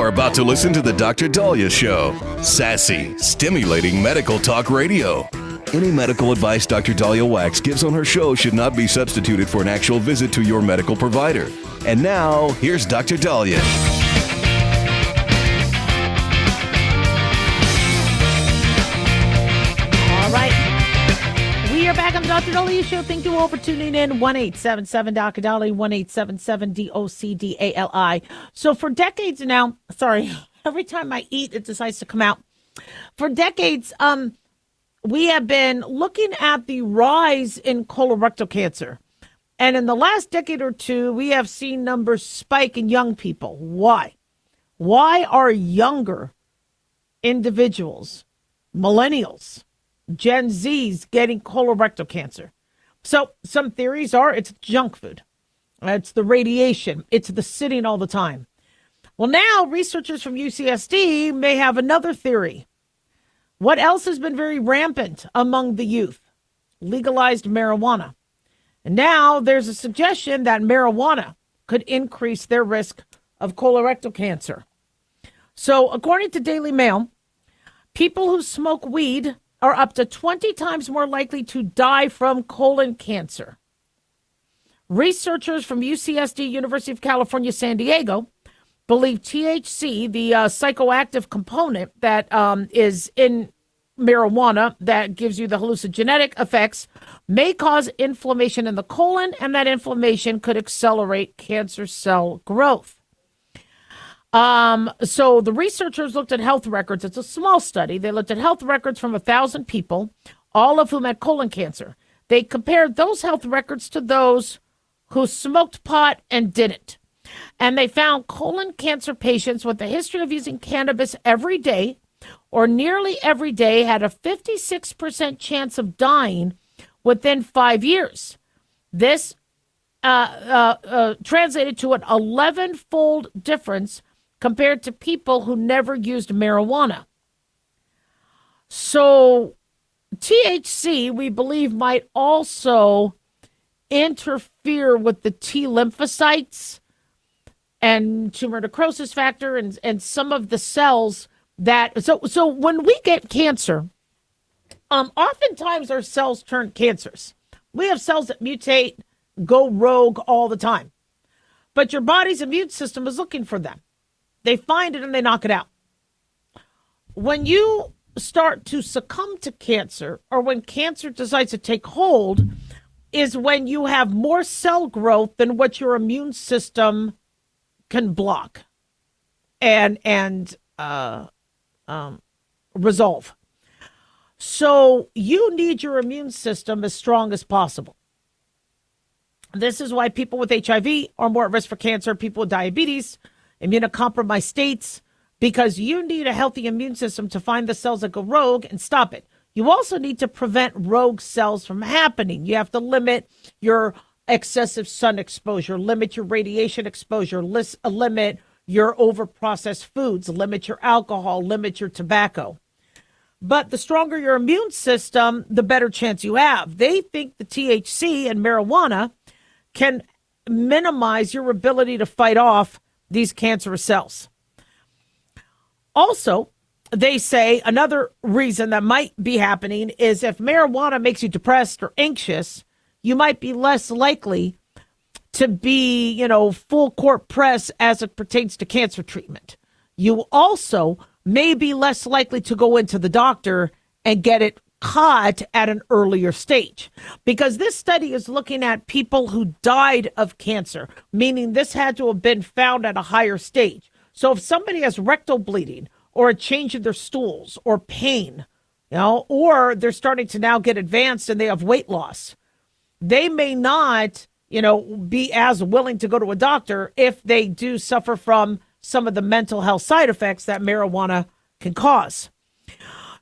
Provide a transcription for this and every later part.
You're about to listen to the Dr. Daliah Show. Sassy, stimulating medical talk radio. Any medical advice Dr. Daliah Wax gives on her show should not be substituted for an actual visit to your medical provider. And now, here's Dr. Daliah. All right. We are back on the Dr. Daliah Show. Thank you all for tuning in. 1-877-Dr. Daliah, 1-877-DOCDALI. So for decades now, every time I eat, it decides to come out. For decades, we have been looking at the rise in colorectal cancer. And in the last decade or two, we have seen numbers spike in young people. Why? Why are younger individuals, millennials, Gen Zs getting colorectal cancer? So some theories are it's junk food. It's the radiation. It's the sitting all the time. Well, now researchers from UCSD may have another theory. What else has been very rampant among the youth? Legalized marijuana. And now there's a suggestion that marijuana could increase their risk of colorectal cancer. So according to Daily Mail, people who smoke weed are up to 20 times more likely to die from colon cancer. Researchers from UCSD, University of California, San Diego, believe THC, the psychoactive component that is in marijuana that gives you the hallucinogenic effects, may cause inflammation in the colon, and that inflammation could accelerate cancer cell growth. So the researchers looked at health records. It's a small study. They looked at health records from 1,000 people, all of whom had colon cancer. They compared those health records to those who smoked pot and didn't. And they found colon cancer patients with a history of using cannabis every day or nearly every day had a 56% chance of dying within 5 years. This translated to an 11-fold difference compared to people who never used marijuana. So THC, we believe, might also interfere with the T lymphocytes and tumor necrosis factor and some of the cells that, so when we get cancer, oftentimes our cells turn cancers. We have cells that mutate, go rogue all the time. But your body's immune system is looking for them. They find it and they knock it out. When you start to succumb to cancer, or when cancer decides to take hold, is when you have more cell growth than what your immune system can block and resolve. So you need your immune system as strong as possible. This is why people with HIV are more at risk for cancer, people with diabetes, immunocompromised states, because you need a healthy immune system to find the cells that go rogue and stop it. You also need to prevent rogue cells from happening. You have to limit your excessive sun exposure, limit your radiation exposure, limit your overprocessed foods, limit your alcohol, limit your tobacco. But the stronger your immune system, the better chance you have. They think the THC and marijuana can minimize your ability to fight off these cancerous cells. Also, they say another reason that might be happening is if marijuana makes you depressed or anxious, you might be less likely to be, full court press as it pertains to cancer treatment. You also may be less likely to go into the doctor and get it caught at an earlier stage, because this study is looking at people who died of cancer, meaning this had to have been found at a higher stage. So if somebody has rectal bleeding or a change in their stools or pain, or they're starting to now get advanced and they have weight loss, they may not, be as willing to go to a doctor if they do suffer from some of the mental health side effects that marijuana can cause.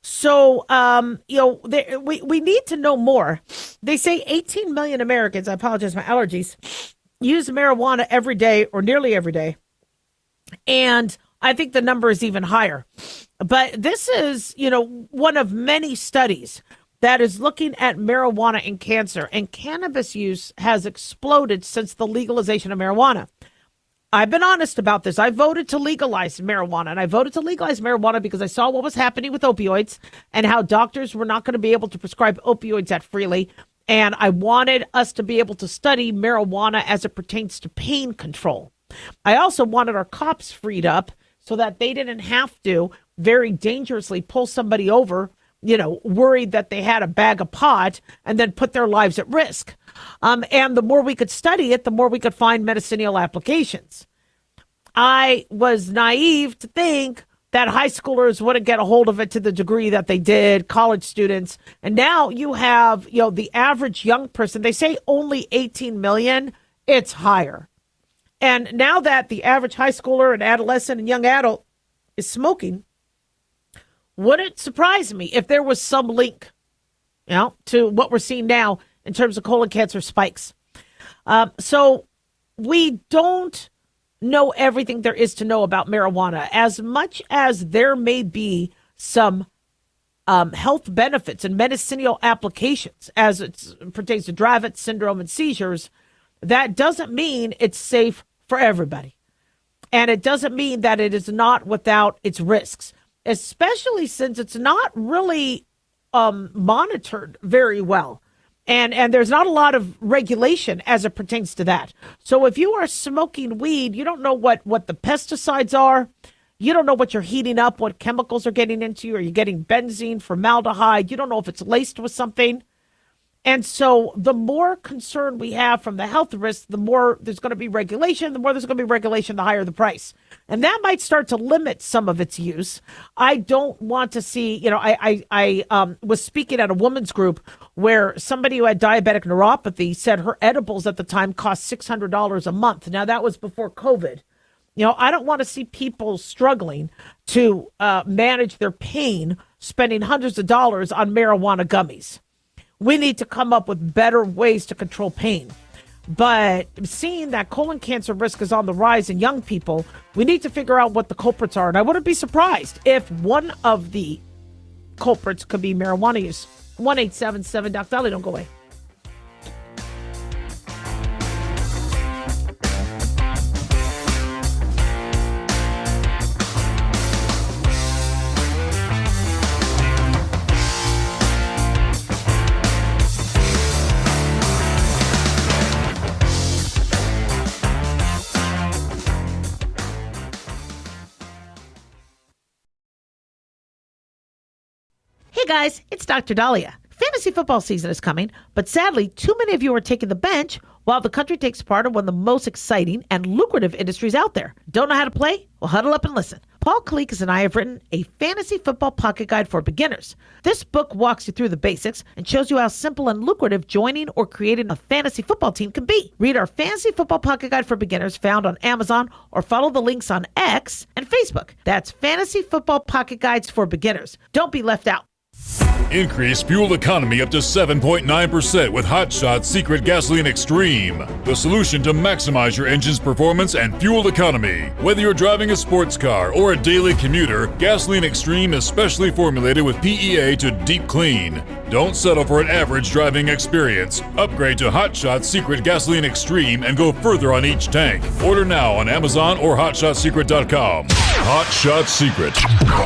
So, we need to know more. They say 18 million Americans, I apologize, my allergies, use marijuana every day or nearly every day. And I think the number is even higher. But this is, one of many studies that is looking at marijuana and cancer. And cannabis use has exploded since the legalization of marijuana. I've been honest about this. I voted to legalize marijuana, and I voted to legalize marijuana because I saw what was happening with opioids and how doctors were not going to be able to prescribe opioids that freely. And I wanted us to be able to study marijuana as it pertains to pain control. I also wanted our cops freed up so that they didn't have to very dangerously pull somebody over, worried that they had a bag of pot and then put their lives at risk. And the more we could study it, the more we could find medicinal applications. I was naive to think that high schoolers wouldn't get a hold of it to the degree that they did, college students. And now you have, the average young person, they say only 18 million, it's higher. And now that the average high schooler and adolescent and young adult is smoking, wouldn't surprise me if there was some link, to what we're seeing now in terms of colon cancer spikes. So we don't know everything there is to know about marijuana. As much as there may be some health benefits and medicinal applications as it pertains to Dravet syndrome and seizures, that doesn't mean it's safe for everybody. And it doesn't mean that it is not without its risks, especially since it's not really monitored very well. And there's not a lot of regulation as it pertains to that. So if you are smoking weed, you don't know what the pesticides are. You don't know what you're heating up, what chemicals are getting into you. Are you getting benzene, formaldehyde? You don't know if it's laced with something. And so the more concern we have from the health risks, the more there's going to be regulation. The more there's going to be regulation, the higher the price. And that might start to limit some of its use. I don't want to see, I was speaking at a women's group where somebody who had diabetic neuropathy said her edibles at the time cost $600 a month. Now, that was before COVID. I don't want to see people struggling to manage their pain, spending hundreds of dollars on marijuana gummies. We need to come up with better ways to control pain. But seeing that colon cancer risk is on the rise in young people, we need to figure out what the culprits are. And I wouldn't be surprised if one of the culprits could be marijuana use. 1-877 Doc Daliah, don't go away. Hey guys, it's Dr. Daliah. Fantasy football season is coming, but sadly, too many of you are taking the bench while the country takes part in one of the most exciting and lucrative industries out there. Don't know how to play? Well, huddle up and listen. Paul Kalikas and I have written a fantasy football pocket guide for beginners. This book walks you through the basics and shows you how simple and lucrative joining or creating a fantasy football team can be. Read our fantasy football pocket guide for beginners found on Amazon or follow the links on X and Facebook. That's Fantasy Football Pocket Guides for Beginners. Don't be left out. Increase fuel economy up to 7.9% with Hot Shot Secret Gasoline Extreme, the solution to maximize your engine's performance and fuel economy. Whether you're driving a sports car or a daily commuter, Gasoline Extreme is specially formulated with PEA to deep clean. Don't settle for an average driving experience. Upgrade to Hot Shot Secret Gasoline Extreme and go further on each tank. Order now on Amazon or HotShotSecret.com. Hot Shot Secret,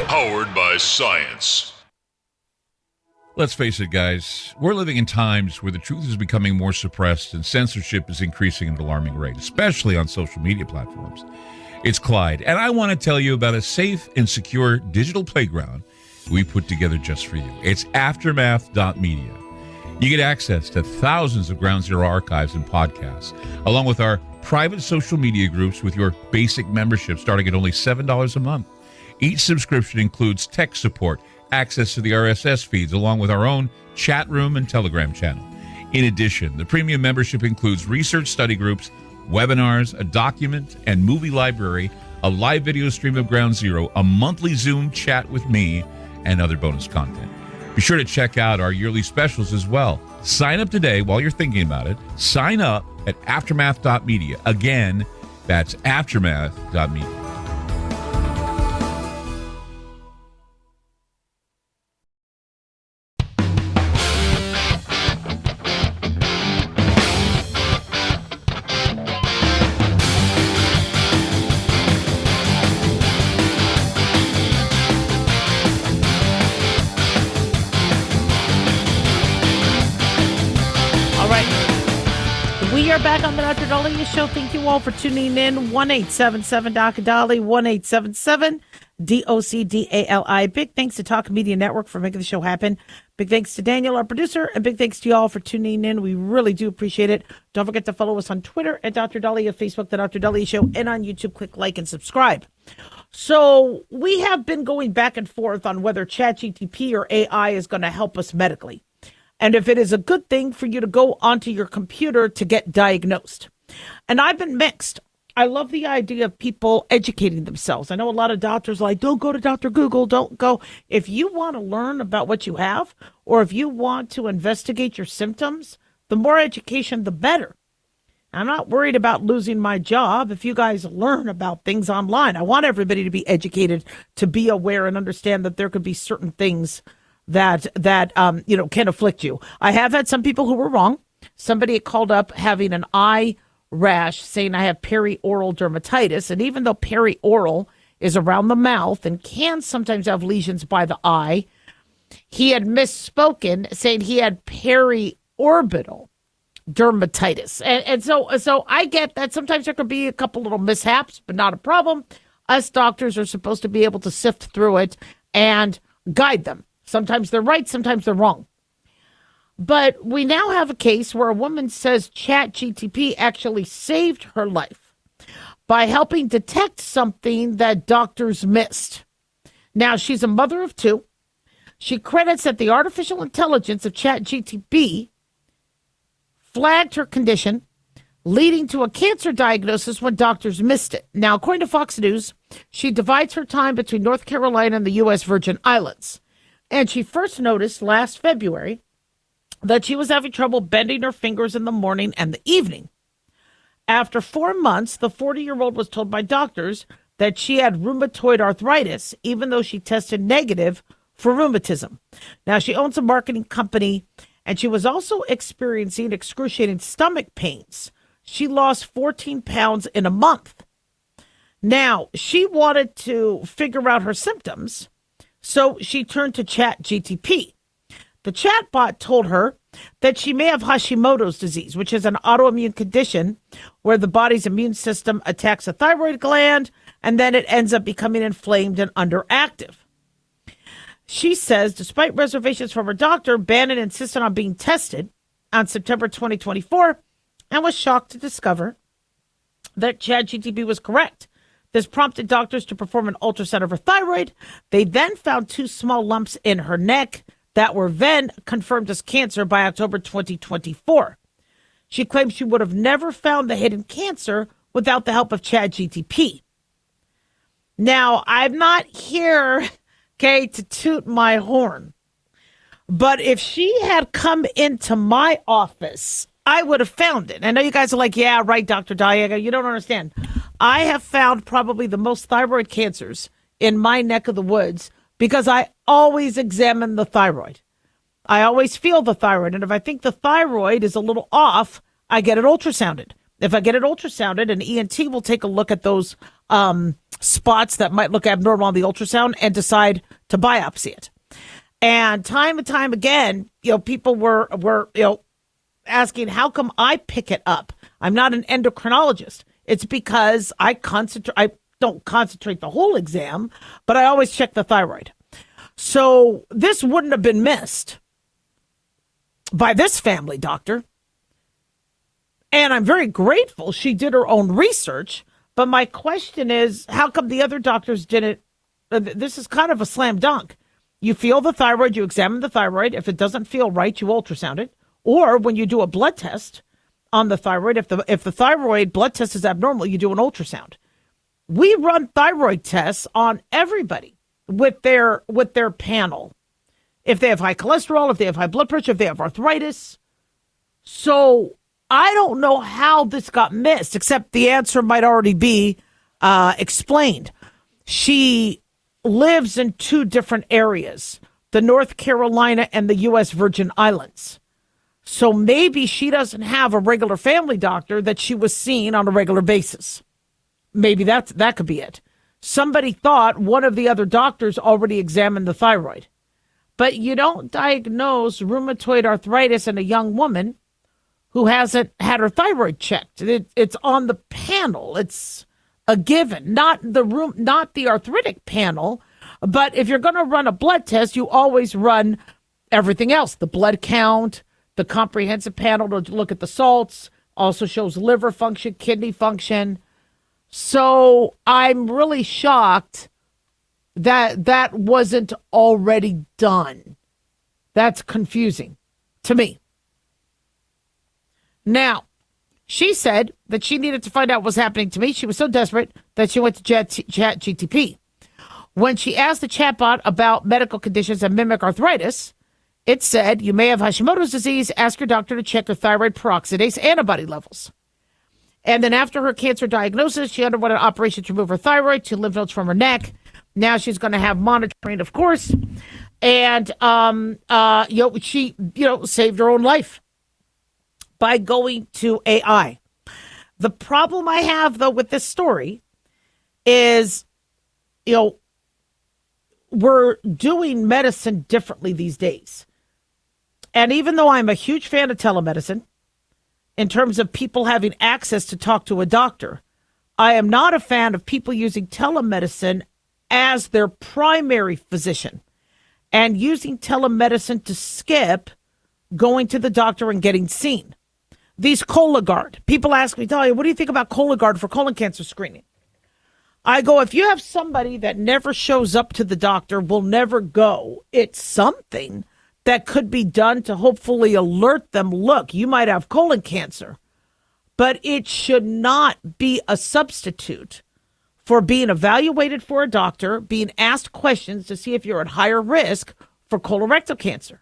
powered by science. Let's face it, guys, we're living in times where the truth is becoming more suppressed and censorship is increasing at an alarming rate, especially on social media platforms. It's Clyde, and I want to tell you about a safe and secure digital playground we put together just for you. It's Aftermath.media. You get access to thousands of Ground Zero archives and podcasts, along with our private social media groups with your basic membership starting at only $7 a month. Each subscription includes tech support, access to the RSS feeds, along with our own chat room and Telegram channel. In addition, the premium membership includes research study groups, webinars, a document and movie library, a live video stream of Ground Zero, a monthly Zoom chat with me, and other bonus content. Be sure to check out our yearly specials as well. Sign up today while you're thinking about it. Sign up at Aftermath.media. Again, that's Aftermath.media. are back on the Dr. Daliah Show. Thank you all for tuning in. 1-877-Dr. Dali, 1-877-DOCDALI. Big thanks to Talk Media Network for making the show happen. Big thanks to Daniel, our producer, and big thanks to you all for tuning in. We really do appreciate it. Don't forget to follow us on Twitter at Dr. Daliah, Facebook, The Dr. Daliah Show, and on YouTube. Click like and subscribe. So we have been going back and forth on whether ChatGPT or AI is going to help us medically, and if it is a good thing for you to go onto your computer to get diagnosed. And I've been mixed. I love the idea of people educating themselves. I know a lot of doctors are like, don't go to Dr. Google, don't go. If you want to learn about what you have, or if you want to investigate your symptoms, the more education, the better. I'm not worried about losing my job if you guys learn about things online. I want everybody to be educated, to be aware and understand that there could be certain things that can afflict you. I have had some people who were wrong. Somebody called up having an eye rash, saying I have perioral dermatitis, and even though perioral is around the mouth and can sometimes have lesions by the eye, he had misspoken, saying he had periorbital dermatitis. And so I get that sometimes there could be a couple little mishaps, but not a problem. Us doctors are supposed to be able to sift through it and guide them. Sometimes they're right, sometimes they're wrong. But we now have a case where a woman says ChatGPT actually saved her life by helping detect something that doctors missed. Now, she's a mother of two. She credits that the artificial intelligence of ChatGPT flagged her condition, leading to a cancer diagnosis when doctors missed it. Now, according to Fox News, she divides her time between North Carolina and the U.S. Virgin Islands. And she first noticed last February that she was having trouble bending her fingers in the morning and the evening. After 4 months, the 40-year-old was told by doctors that she had rheumatoid arthritis, even though she tested negative for rheumatism. Now, she owns a marketing company, and she was also experiencing excruciating stomach pains. She lost 14 pounds in a month. Now, she wanted to figure out her symptoms, so she turned to ChatGPT. The chatbot told her that she may have Hashimoto's disease, which is an autoimmune condition where the body's immune system attacks a thyroid gland, and then it ends up becoming inflamed and underactive. She says, despite reservations from her doctor, Bannon insisted on being tested on September 2024 and was shocked to discover that ChatGPT was correct. This prompted doctors to perform an ultrasound of her thyroid. They then found 2 small lumps in her neck that were then confirmed as cancer by October 2024. She claims she would have never found the hidden cancer without the help of ChatGPT. Now, I'm not here, to toot my horn, but if she had come into my office, I would have found it. I know you guys are like, yeah, right, Dr. Daliah, you don't understand. I have found probably the most thyroid cancers in my neck of the woods because I always examine the thyroid. I always feel the thyroid. And if I think the thyroid is a little off, I get it ultrasounded. If I get it ultrasounded, an ENT will take a look at those spots that might look abnormal on the ultrasound and decide to biopsy it. And time again, people were asking, how come I pick it up? I'm not an endocrinologist. It's because I don't concentrate the whole exam, but I always check the thyroid. So this wouldn't have been missed by this family doctor. And I'm very grateful she did her own research. But my question is, how come the other doctors didn't? This is kind of a slam dunk. You feel the thyroid, you examine the thyroid. If it doesn't feel right, you ultrasound it. Or when you do a blood test on the thyroid, if the thyroid blood test is abnormal, you do an ultrasound. We run thyroid tests on everybody with their panel. If they have high cholesterol, if they have high blood pressure, if they have arthritis. So I don't know how this got missed, except the answer might already be explained. She lives in 2 different areas, the North Carolina and the U.S. Virgin Islands. So maybe she doesn't have a regular family doctor that she was seeing on a regular basis. Maybe that could be it. Somebody thought one of the other doctors already examined the thyroid. But you don't diagnose rheumatoid arthritis in a young woman who hasn't had her thyroid checked. It's on the panel. It's a given, not the arthritic panel. But if you're going to run a blood test, you always run everything else, the blood count, the comprehensive panel to look at the salts, also shows liver function, kidney function. So I'm really shocked that wasn't already done. That's confusing to me. Now, she said that she needed to find out what was happening to me. She was so desperate that she went to ChatGPT. When she asked the chatbot about medical conditions and mimic arthritis, it said, you may have Hashimoto's disease. Ask your doctor to check your thyroid peroxidase antibody levels. And then after her cancer diagnosis, she underwent an operation to remove her thyroid, 2 lymph nodes from her neck. Now she's going to have monitoring, of course. And, she saved her own life by going to AI. The problem I have, though, with this story is, we're doing medicine differently these days. And even though I'm a huge fan of telemedicine, in terms of people having access to talk to a doctor, I am not a fan of people using telemedicine as their primary physician and using telemedicine to skip going to the doctor and getting seen. These Cologuard, people ask me, Daliah, what do you think about Cologuard for colon cancer screening? I go, if you have somebody that never shows up to the doctor, will never go, it's something that could be done to hopefully alert them, look, you might have colon cancer. But it should not be a substitute for being evaluated for a doctor, being asked questions to see if you're at higher risk for colorectal cancer.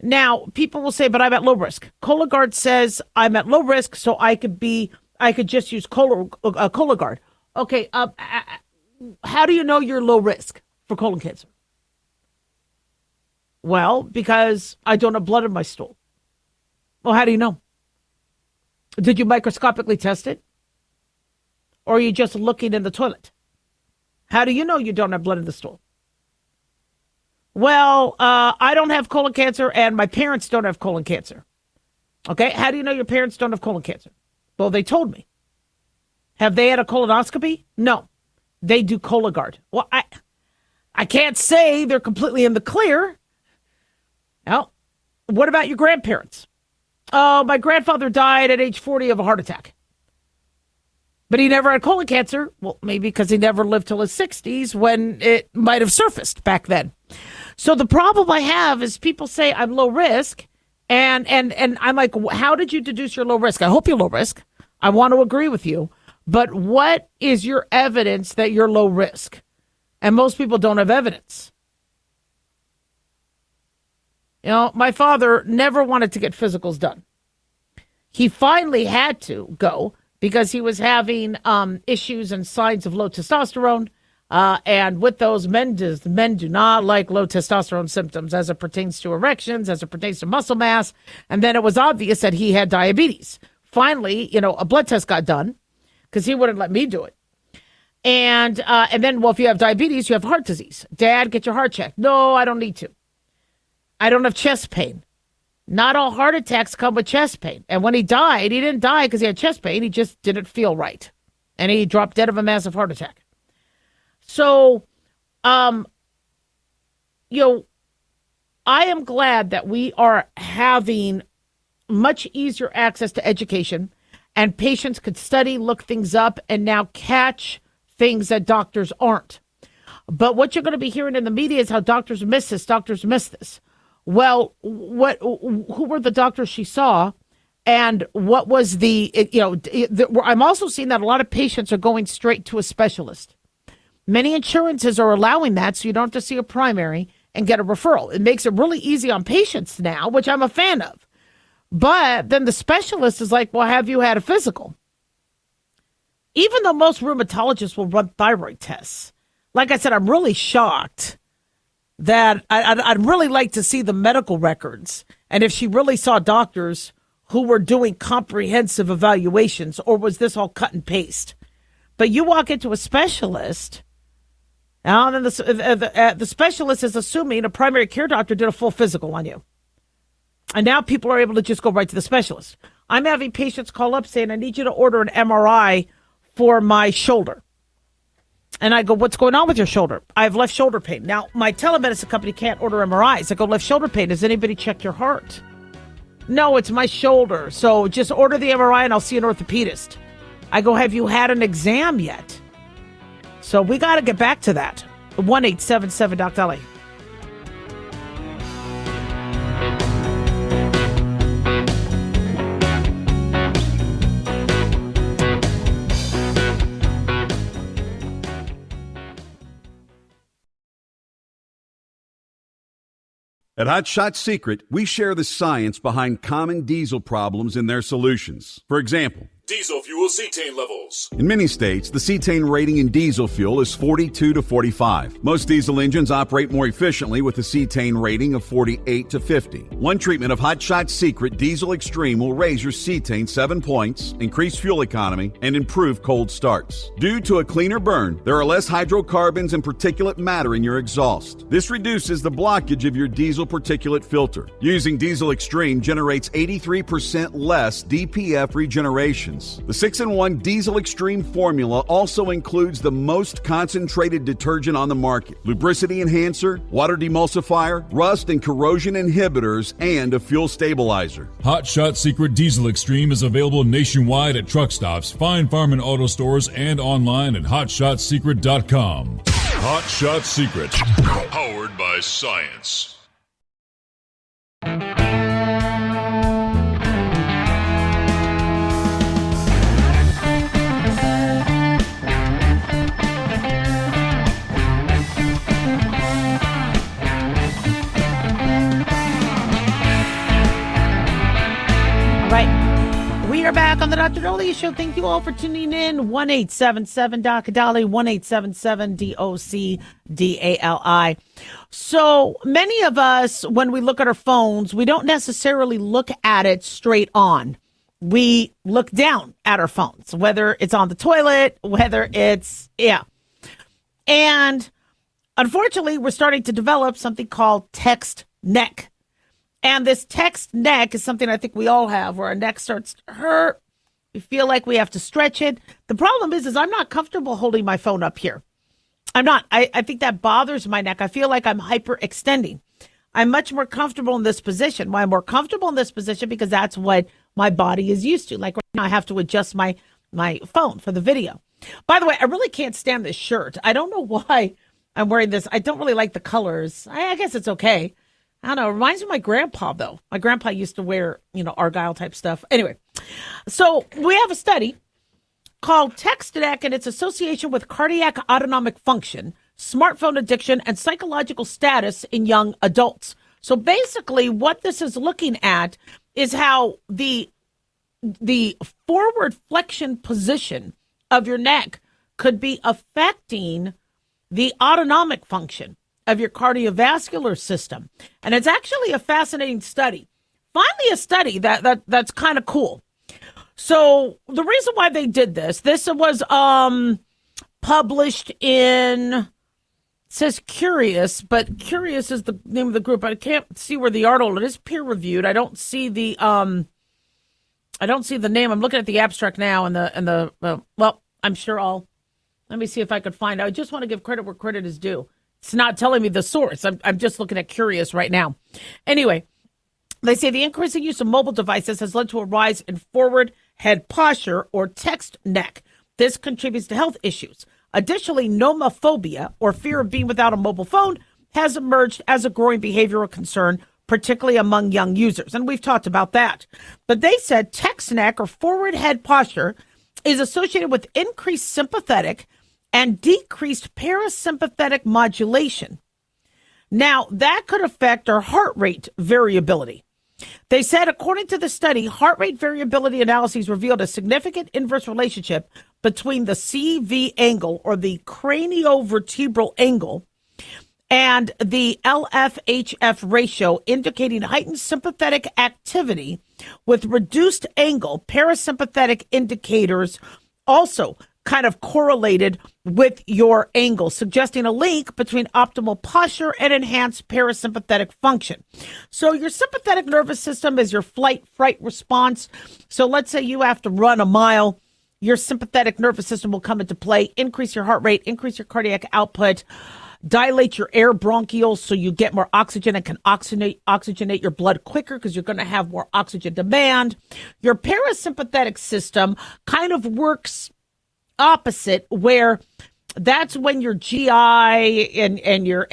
Now, people will say, but I'm at low risk. Cologuard says I'm at low risk, so I could just use Cologuard. Okay, how do you know you're low risk for colon cancer? Well, because I don't have blood in my stool. Well, how do you know? Did you microscopically test it? Or are you just looking in the toilet? How do you know you don't have blood in the stool? Well, I don't have colon cancer and my parents don't have colon cancer. Okay, how do you know your parents don't have colon cancer? Well, they told me. Have they had a colonoscopy? No. They do Cologuard. Well, I can't say they're completely in the clear. Now, what about your grandparents? Oh, my grandfather died at age 40 of a heart attack. But he never had colon cancer. Well, maybe because he never lived till his 60s when it might have surfaced back then. So the problem I have is people say I'm low risk. And I'm like, how did you deduce you're low risk? I hope you're low risk. I want to agree with you. But what is your evidence that you're low risk? And most people don't have evidence. My father never wanted to get physicals done. He finally had to go because he was having issues and signs of low testosterone. And with those, men do not like low testosterone symptoms as it pertains to erections, as it pertains to muscle mass. And then it was obvious that he had diabetes. Finally, a blood test got done because he wouldn't let me do it. And then, well, if you have diabetes, you have heart disease. Dad, get your heart checked. No, I don't need to. I don't have chest pain. Not all heart attacks come with chest pain. And when he died, he didn't die because he had chest pain. He just didn't feel right. And he dropped dead of a massive heart attack. So, I am glad that we are having much easier access to education and patients could study, look things up, and now catch things that doctors aren't. But what you're going to be hearing in the media is how doctors miss this. Well, who were the doctors she saw? And what was I'm also seeing that a lot of patients are going straight to a specialist. Many insurances are allowing that, so you don't have to see a primary and get a referral. It makes it really easy on patients now, which I'm a fan of. But then the specialist is like, well, have you had a physical? Even though most rheumatologists will run thyroid tests. Like I said, I'm really shocked that I'd really like to see the medical records. And if she really saw doctors who were doing comprehensive evaluations, or was this all cut and paste? But you walk into a specialist, and then the specialist is assuming a primary care doctor did a full physical on you. And now people are able to just go right to the specialist. I'm having patients call up saying, I need you to order an MRI for my shoulder. And I go, what's going on with your shoulder? I have left shoulder pain. Now, my telemedicine company can't order MRIs. I go, left shoulder pain. Does anybody check your heart? No, it's my shoulder. So just order the MRI and I'll see an orthopedist. I go, have you had an exam yet? So we got to get back to that. 1-877-DOC-DALIAH. At Hot Shot Secret, we share the science behind common diesel problems and their solutions. For example, Diesel fuel cetane levels. in many states, the cetane rating in diesel fuel is 42 to 45. Most diesel engines operate more efficiently with a cetane rating of 48 to 50. One treatment of Hot Shot Secret Diesel Extreme will raise your cetane 7 points, increase fuel economy, and improve cold starts. Due to a cleaner burn, there are less hydrocarbons and particulate matter in your exhaust. This reduces the blockage of your diesel particulate filter. Using Diesel Extreme generates 83% less DPF regeneration. The 6-in-1 Diesel Extreme formula also includes the most concentrated detergent on the market, lubricity enhancer, water demulsifier, rust and corrosion inhibitors, and a fuel stabilizer. Hot Shot Secret Diesel Extreme is available nationwide at truck stops, fine farm and auto stores, and online at hotshotsecret.com. Hot Shot Secret, powered by science. We are back on the Dr. Daliah Show. Thank you all for tuning in. 1-877-DOC-DALIAH, 1-877-DOC-DALI. So many of us, when we look at our phones, we don't necessarily look at it straight on. We look down at our phones, whether it's on the toilet, whether it's, And unfortunately, we're starting to develop something called text neck. And this text neck is something I think we all have, where our neck starts to hurt. We feel like we have to stretch it. The problem is I'm not comfortable holding my phone up here. I'm not. I think that bothers my neck. I feel like I'm hyperextending. I'm much more comfortable in this position. Why I'm more comfortable in this position? Because that's what my body is used to. Like right now, I have to adjust my phone for the video. By the way, I really can't stand this shirt. I don't know why I'm wearing this. I don't really like the colors. I guess it's okay. I don't know. It reminds me of my grandpa, though. My grandpa used to wear, Argyle type stuff. Anyway, so we have a study called Text Neck and its association with cardiac autonomic function, smartphone addiction, and psychological status in young adults. So basically what this is looking at is how the forward flexion position of your neck could be affecting the autonomic function of your cardiovascular system. And it's actually a fascinating study. Finally, a study that's kind of cool. So the reason why they did this was published in, it says Curious, but Curious is the name of the group. I can't see where the article, it is peer reviewed. I don't see the name. I'm looking at the abstract now I'm sure let me see if I could find out. I just want to give credit where credit is due. It's not telling me the source. I'm just looking at Curious right now. Anyway, they say the increasing use of mobile devices has led to a rise in forward head posture or text neck. This contributes to health issues. Additionally, nomophobia, or fear of being without a mobile phone, has emerged as a growing behavioral concern, particularly among young users. And we've talked about that. But they said text neck or forward head posture is associated with increased sympathetic and decreased parasympathetic modulation. Now, that could affect our heart rate variability. They said, according to the study, heart rate variability analyses revealed a significant inverse relationship between the CV angle, or the craniovertebral angle, and the LFHF ratio, indicating heightened sympathetic activity with reduced angle. Parasympathetic indicators also kind of correlated with your angle, suggesting a link between optimal posture and enhanced parasympathetic function. So your sympathetic nervous system is your flight-fright response. So let's say you have to run a mile. Your sympathetic nervous system will come into play, increase your heart rate, increase your cardiac output, dilate your air bronchioles so you get more oxygen and can oxygenate your blood quicker because you're going to have more oxygen demand. Your parasympathetic system kind of works opposite, where that's when your GI and your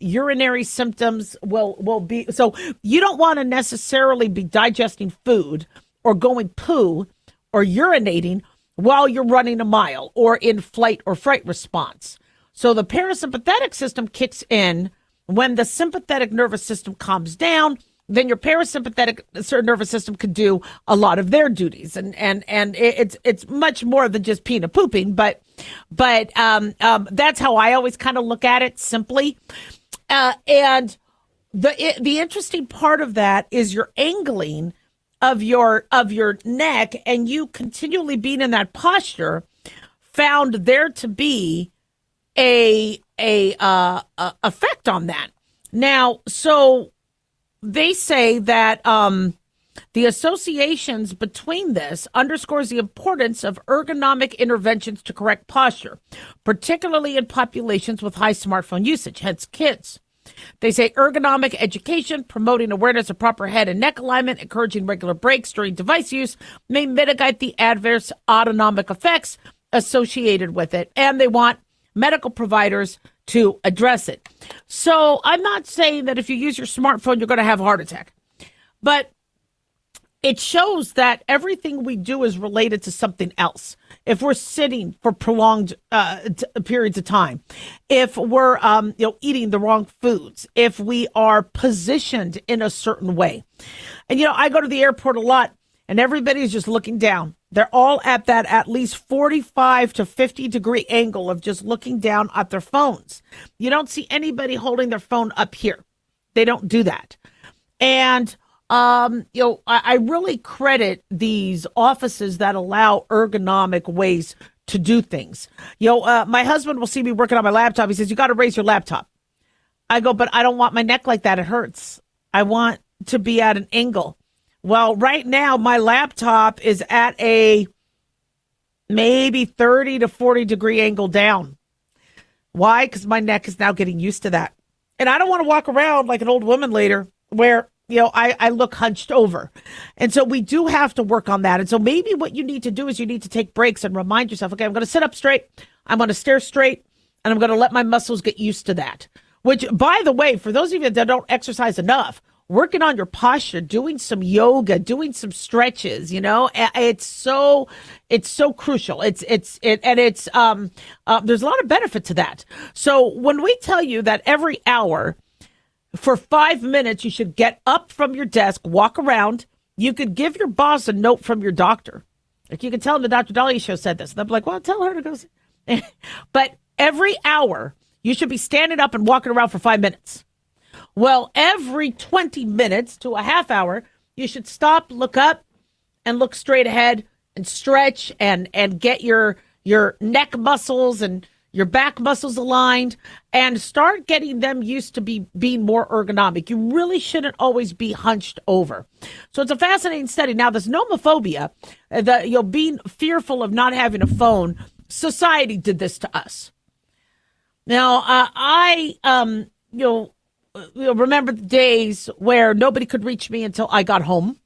urinary symptoms will be. So you don't want to necessarily be digesting food or going poo or urinating while you're running a mile or in flight or fright response. So the parasympathetic system kicks in when the sympathetic nervous system calms down. Then your parasympathetic nervous system could do a lot of their duties, and it's much more than just peeing and pooping. But that's how I always kind of look at it, simply. And the interesting part of that is your angling of your neck, and you continually being in that posture found there to be a effect on that. Now, so they say that the associations between this underscores the importance of ergonomic interventions to correct posture, particularly in populations with high smartphone usage, hence kids. They say ergonomic education, promoting awareness of proper head and neck alignment, encouraging regular breaks during device use may mitigate the adverse autonomic effects associated with it. And they want medical providers to address it. So I'm not saying that if you use your smartphone, you're going to have a heart attack. But it shows that everything we do is related to something else. If we're sitting for prolonged periods of time, if we're eating the wrong foods, if we are positioned in a certain way. And, I go to the airport a lot, and everybody's just looking down. They're all at that at least 45 to 50 degree angle of just looking down at their phones. You don't see anybody holding their phone up here. They don't do that. And I really credit these offices that allow ergonomic ways to do things. My husband will see me working on my laptop. He says, "You got to raise your laptop." I go, "But I don't want my neck like that. It hurts. I want to be at an angle." Well, right now, my laptop is at a maybe 30 to 40 degree angle down. Why? Because my neck is now getting used to that. And I don't want to walk around like an old woman later where, I look hunched over. And so we do have to work on that. And so maybe what you need to do is you need to take breaks and remind yourself, okay, I'm going to sit up straight. I'm going to stare straight, and I'm going to let my muscles get used to that. Which, by the way, for those of you that don't exercise enough, working on your posture, doing some yoga, doing some stretches, it's so crucial. There's a lot of benefit to that. So when we tell you that every hour for 5 minutes, you should get up from your desk, walk around, you could give your boss a note from your doctor. Like you could tell them the Dr. Daliah show said this. They'll be like, well, tell her to go. But every hour you should be standing up and walking around for 5 minutes. Well, every 20 minutes to a half hour, you should stop, look up, and look straight ahead and stretch and get your neck muscles and your back muscles aligned and start getting them used to being more ergonomic. You really shouldn't always be hunched over. So it's a fascinating study. Now, this nomophobia, being fearful of not having a phone, society did this to us. Now, I remember the days where nobody could reach me until I got home.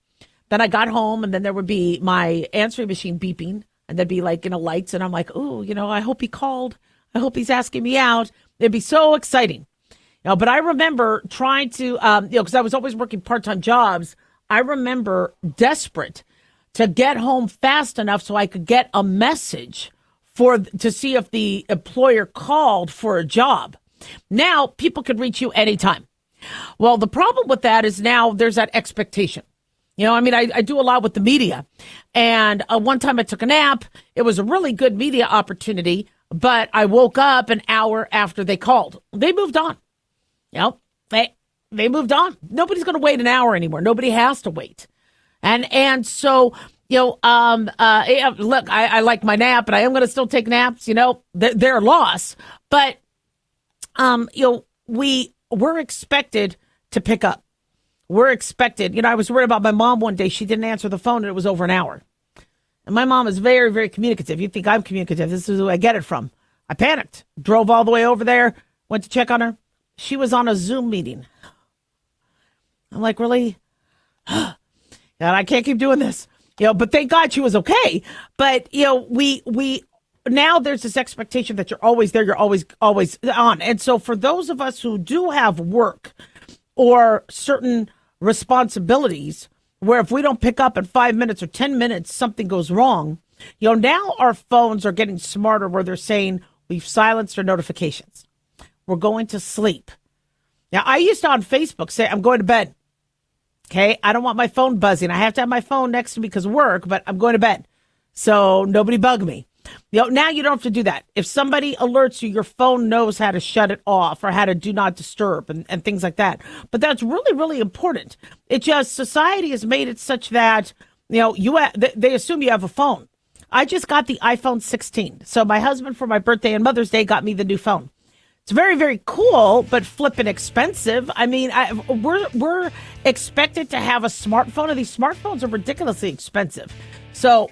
Then I got home, and then there would be my answering machine beeping, and there'd be lights, and I'm like, ooh, I hope he called. I hope he's asking me out. It'd be so exciting. But I remember trying to, because I was always working part-time jobs. I remember desperate to get home fast enough so I could get a message to see if the employer called for a job. Now people could reach you anytime. Well, the problem with that is now there's that expectation. I do a lot with the media. And one time I took a nap. It was a really good media opportunity, but I woke up an hour after they called. They moved on. They moved on. Nobody's going to wait an hour anymore. Nobody has to wait. And so Yeah, look, I like my nap, and I am going to still take naps. They're a loss, but we're expected to pick up. We're expected. I was worried about my mom one day. She didn't answer the phone, and it was over an hour. And my mom is very, very communicative. You think I'm communicative? This is where I get it from. I panicked, drove all the way over there, went to check on her. She was on a Zoom meeting. I'm like, really? God, I can't keep doing this. But thank God she was okay. But, we now there's this expectation that you're always there. You're always on. And so for those of us who do have work or certain responsibilities where if we don't pick up in 5 minutes or 10 minutes, something goes wrong, now our phones are getting smarter where they're saying we've silenced our notifications. We're going to sleep. Now, I used to on Facebook say, I'm going to bed. Okay, I don't want my phone buzzing. I have to have my phone next to me because of work, but I'm going to bed. So nobody bug me. Now you don't have to do that. If somebody alerts you, your phone knows how to shut it off or how to do not disturb and things like that. But that's really, really important. It just, society has made it such that, they assume you have a phone. I just got the iPhone 16. So my husband for my birthday and Mother's Day got me the new phone. It's very, very cool, but flippin' expensive. I mean, we're expected to have a smartphone, and these smartphones are ridiculously expensive. So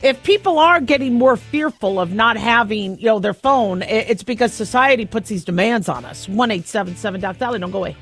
if people are getting more fearful of not having, their phone, it's because society puts these demands on us. 1-877-DOC-DALIAH. Don't go away.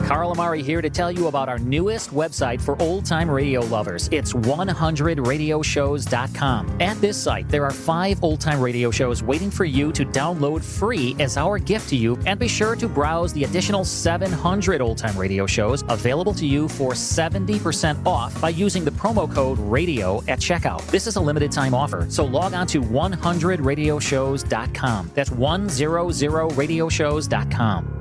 Carl Amari here to tell you about our newest website for old-time radio lovers. It's 100radioshows.com. At this site, there are 5 old-time radio shows waiting for you to download free as our gift to you, and be sure to browse the additional 700 old-time radio shows available to you for 70% off by using the promo code RADIO at checkout. This is a limited-time offer, so log on to 100radioshows.com. That's 100radioshows.com.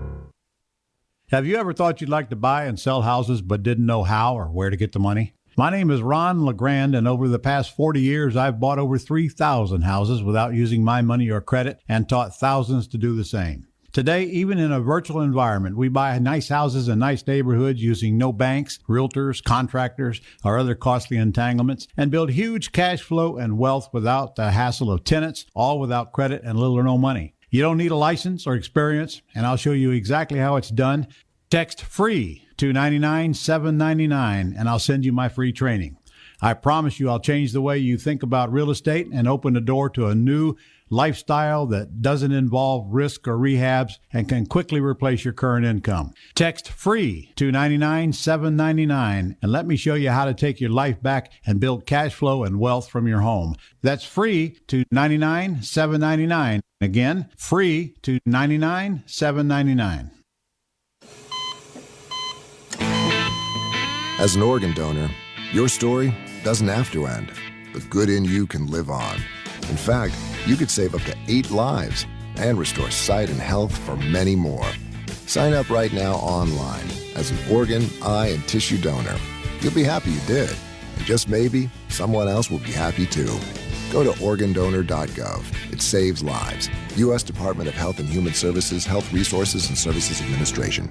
Have you ever thought you'd like to buy and sell houses but didn't know how or where to get the money? My name is Ron LeGrand, and over the past 40 years, I've bought over 3,000 houses without using my money or credit and taught thousands to do the same. Today, even in a virtual environment, we buy nice houses in nice neighborhoods using no banks, realtors, contractors, or other costly entanglements, and build huge cash flow and wealth without the hassle of tenants, all without credit and little or no money. You don't need a license or experience, and I'll show you exactly how it's done. Text FREE to 99799, and I'll send you my free training. I promise you I'll change the way you think about real estate and open the door to a new lifestyle that doesn't involve risk or rehabs and can quickly replace your current income. Text FREE to 99799, and let me show you how to take your life back and build cash flow and wealth from your home. That's FREE to 99799. Again, FREE to 99799. As an organ donor, your story doesn't have to end. The good in you can live on. In fact, you could save up to 8 lives and restore sight and health for many more. Sign up right now online as an organ, eye, and tissue donor. You'll be happy you did. And just maybe, someone else will be happy too. Go to organdonor.gov. It saves lives. U.S. Department of Health and Human Services, Health Resources and Services Administration.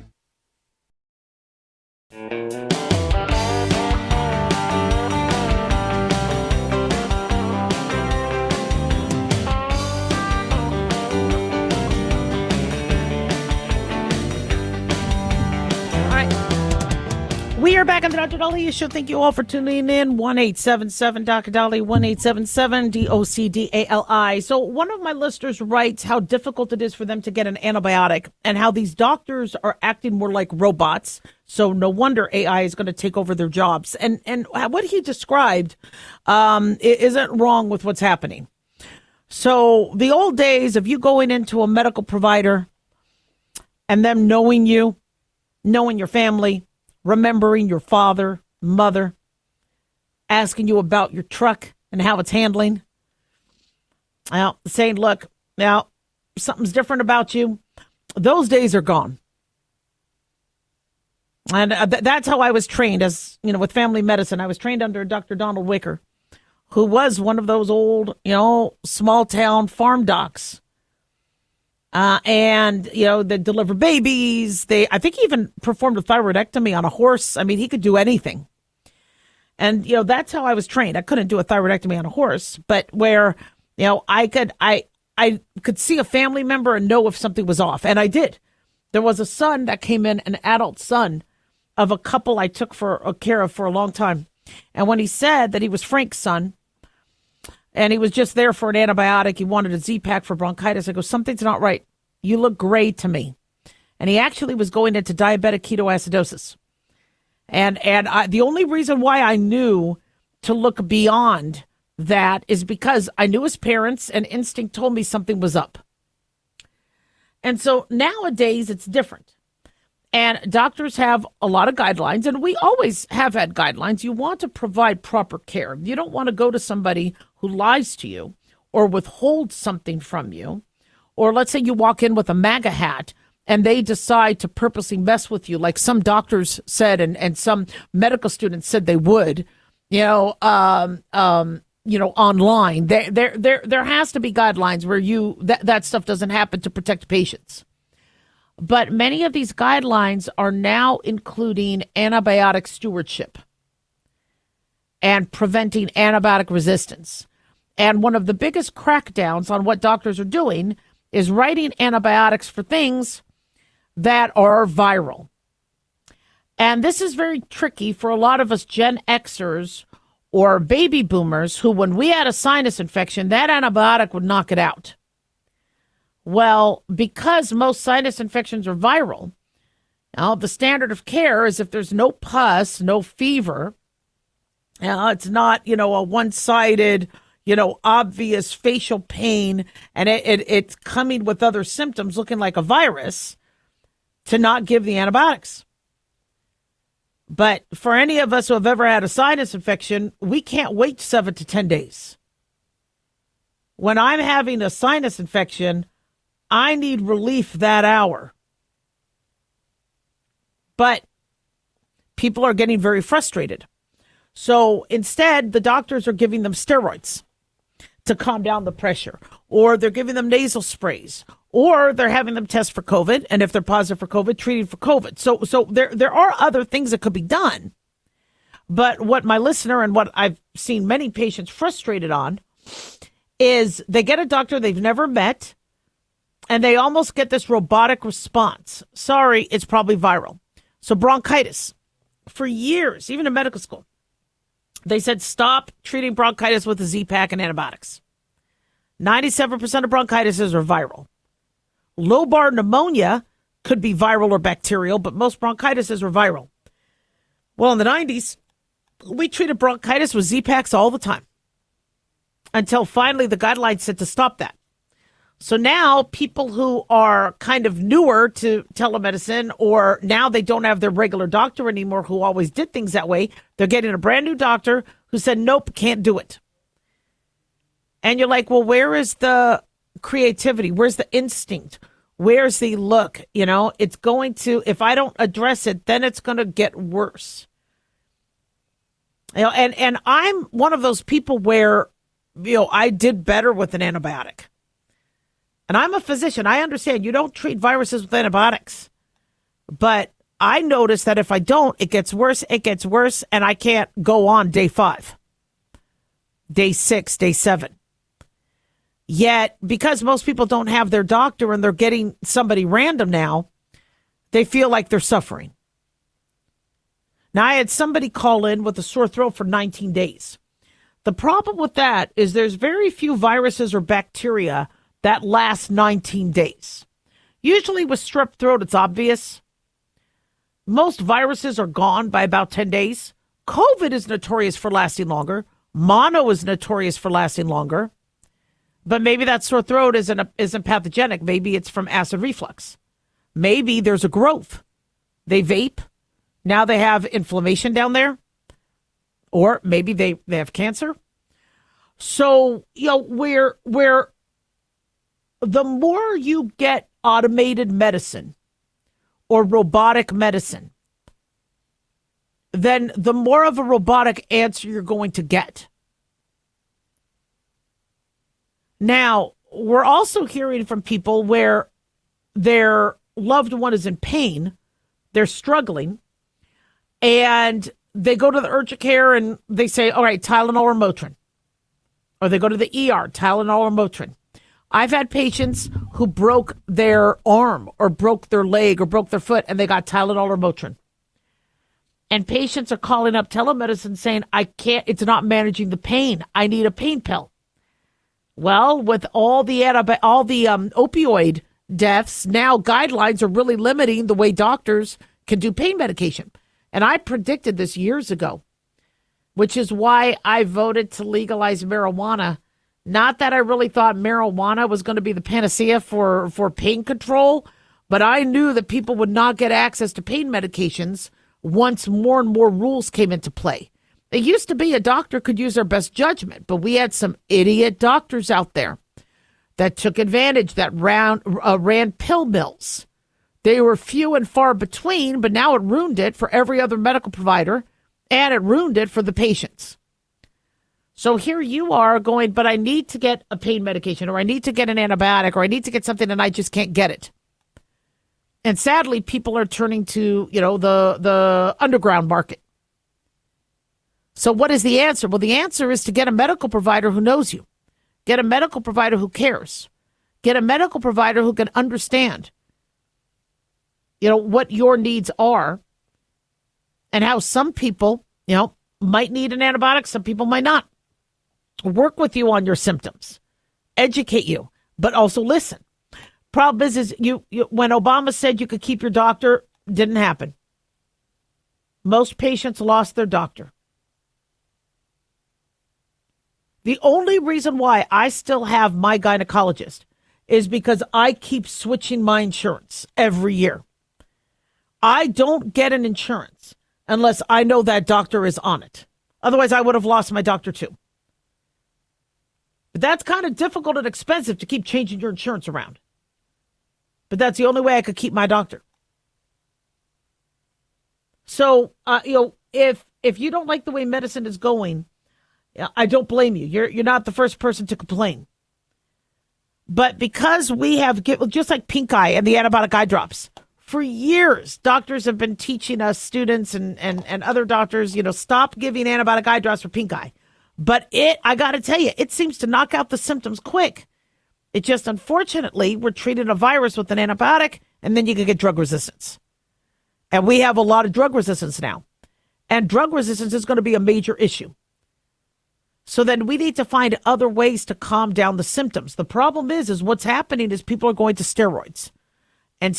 We are back on the Dr. Daliah Show. Thank you all for tuning in. 1-877-Dr. Daliah, 1-877-DOCDALI. So one of my listeners writes how difficult it is for them to get an antibiotic and how these doctors are acting more like robots. So no wonder AI is going to take over their jobs. And what he described isn't wrong with what's happening. So the old days of you going into a medical provider and them knowing you, knowing your family, remembering your father, mother, asking you about your truck and how it's handling. Now, saying, look, now something's different about you. Those days are gone. And that's how I was trained as, with family medicine. I was trained under Dr. Donald Wicker, who was one of those old, small town farm docs. And they deliver babies. I think he even performed a thyroidectomy on a horse. I mean, he could do anything. And, that's how I was trained. I couldn't do a thyroidectomy on a horse, but where, I could see a family member and know if something was off. And I did. There was a son that came in, an adult son of a couple I took care of for a long time. And when he said that he was Frank's son and he was just there for an antibiotic, he wanted a Z-Pack for bronchitis, I go, something's not right. You look gray to me. And he actually was going into diabetic ketoacidosis. And the only reason why I knew to look beyond that is because I knew his parents and instinct told me something was up. And so nowadays it's different. And doctors have a lot of guidelines, and we always have had guidelines. You want to provide proper care. You don't want to go to somebody who lies to you or withholds something from you. Or let's say you walk in with a MAGA hat and they decide to purposely mess with you, like some doctors said and some medical students said they would, online. There has to be guidelines where that stuff doesn't happen to protect patients. But many of these guidelines are now including antibiotic stewardship and preventing antibiotic resistance. And one of the biggest crackdowns on what doctors are doing is writing antibiotics for things that are viral. And this is very tricky for a lot of us Gen Xers or baby boomers who, when we had a sinus infection, that antibiotic would knock it out. Well, because most sinus infections are viral, now the standard of care is if there's no pus, no fever, it's not, a one-sided, obvious facial pain, and it's coming with other symptoms looking like a virus, to not give the antibiotics. But for any of us who have ever had a sinus infection, we can't wait 7 to 10 days. When I'm having a sinus infection, I need relief that hour. But people are getting very frustrated. So instead, the doctors are giving them steroids to calm down the pressure, or they're giving them nasal sprays, or they're having them test for COVID, and if they're positive for COVID, treating for COVID. So there are other things that could be done. But what my listener and what I've seen many patients frustrated on is they get a doctor they've never met, and they almost get this robotic response. Sorry, it's probably viral. So bronchitis, for years, even in medical school, they said stop treating bronchitis with a Z-Pack and antibiotics. 97% of bronchitis are viral. Low-bar pneumonia could be viral or bacterial, but most bronchitis are viral. Well, in the 90s, we treated bronchitis with Z-Packs all the time until finally the guidelines said to stop that. So now people who are kind of newer to telemedicine, or now they don't have their regular doctor anymore who always did things that way, they're getting a brand new doctor who said, nope, can't do it. And you're like, well, where is the creativity? Where's the instinct? Where's the look? It's going to, if I don't address it, then it's going to get worse. And I'm one of those people where, I did better with an antibiotic. And I'm a physician. I understand you don't treat viruses with antibiotics. But I notice that if I don't, it gets worse, and I can't go on day 5, day 6, day 7. Yet, because most people don't have their doctor and they're getting somebody random now, they feel like they're suffering. Now, I had somebody call in with a sore throat for 19 days. The problem with that is there's very few viruses or bacteria that last 19 days. Usually with strep throat, it's obvious. Most viruses are gone by about 10 days. COVID is notorious for lasting longer. Mono is notorious for lasting longer. But maybe that sore throat isn't pathogenic. Maybe it's from acid reflux. Maybe there's a growth. They vape. Now they have inflammation down there. Or maybe they have cancer. So, where the more you get automated medicine or robotic medicine, then the more of a robotic answer you're going to get. Now, we're also hearing from people where their loved one is in pain, they're struggling, and they go to the urgent care and they say, all right, Tylenol or Motrin. Or they go to the ER, Tylenol or Motrin. I've had patients who broke their arm or broke their leg or broke their foot and they got Tylenol or Motrin. And patients are calling up telemedicine saying, I can't, it's not managing the pain. I need a pain pill. Well, with all the opioid deaths, now guidelines are really limiting the way doctors can do pain medication. And I predicted this years ago, which is why I voted to legalize marijuana. Not that I really thought marijuana was going to be the panacea for pain control, but I knew that people would not get access to pain medications once more and more rules came into play. It used to be a doctor could use their best judgment, but we had some idiot doctors out there that took advantage, that ran pill mills. They were few and far between, but now it ruined it for every other medical provider, and it ruined it for the patients. So here you are going, but I need to get a pain medication, or I need to get an antibiotic, or I need to get something, and I just can't get it. And sadly, people are turning to, the underground market. So what is the answer? Well, the answer is to get a medical provider who knows you. Get a medical provider who cares. Get a medical provider who can understand, what your needs are and how some people, might need an antibiotic. Some people might not. Work with you on your symptoms, educate you, but also listen. Problem is you when Obama said you could keep your doctor, didn't happen. Most patients lost their doctor. The only reason why I still have my gynecologist is because I keep switching my insurance every year. I don't get an insurance unless I know that doctor is on it. Otherwise, I would have lost my doctor too. But that's kind of difficult and expensive to keep changing your insurance around. But that's the only way I could keep my doctor. So, if you don't like the way medicine is going, I don't blame you. You're not the first person to complain. But because we have, just like pink eye and the antibiotic eye drops, for years, doctors have been teaching us, students and other doctors, stop giving antibiotic eye drops for pink eye. But I got to tell you, it seems to knock out the symptoms quick. It just, unfortunately, we're treating a virus with an antibiotic, and then you can get drug resistance. And we have a lot of drug resistance now. And drug resistance is going to be a major issue. So then we need to find other ways to calm down the symptoms. The problem is what's happening is people are going to steroids and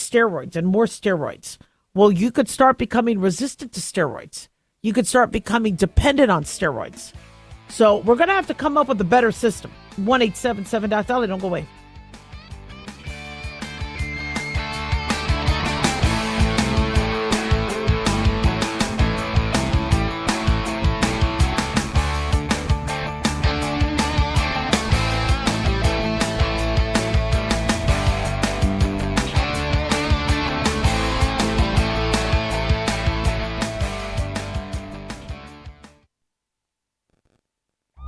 more steroids. Well, you could start becoming resistant to steroids. You could start becoming dependent on steroids. So we're going to have to come up with a better system. 1-877-Daliah, don't go away.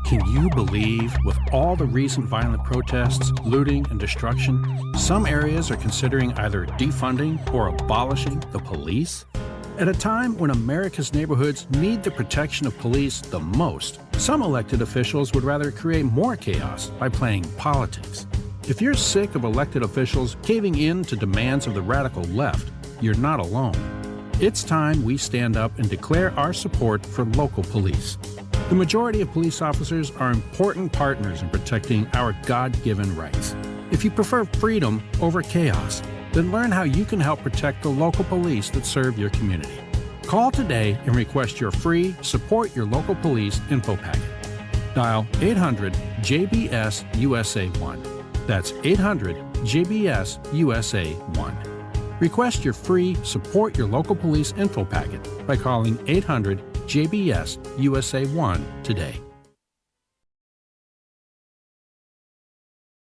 Can you believe, with all the recent violent protests, looting, and destruction, some areas are considering either defunding or abolishing the police? At a time when America's neighborhoods need the protection of police the most, some elected officials would rather create more chaos by playing politics. If you're sick of elected officials caving in to demands of the radical left, you're not alone. It's time we stand up and declare our support for local police. The majority of police officers are important partners in protecting our God-given rights. If you prefer freedom over chaos, then learn how you can help protect the local police that serve your community. Call today and request your free Support Your Local Police info packet. Dial 800-JBS-USA-1. That's 800-JBS-USA-1. Request your free Support Your Local Police info packet by calling 800-JBS-USA-1 today.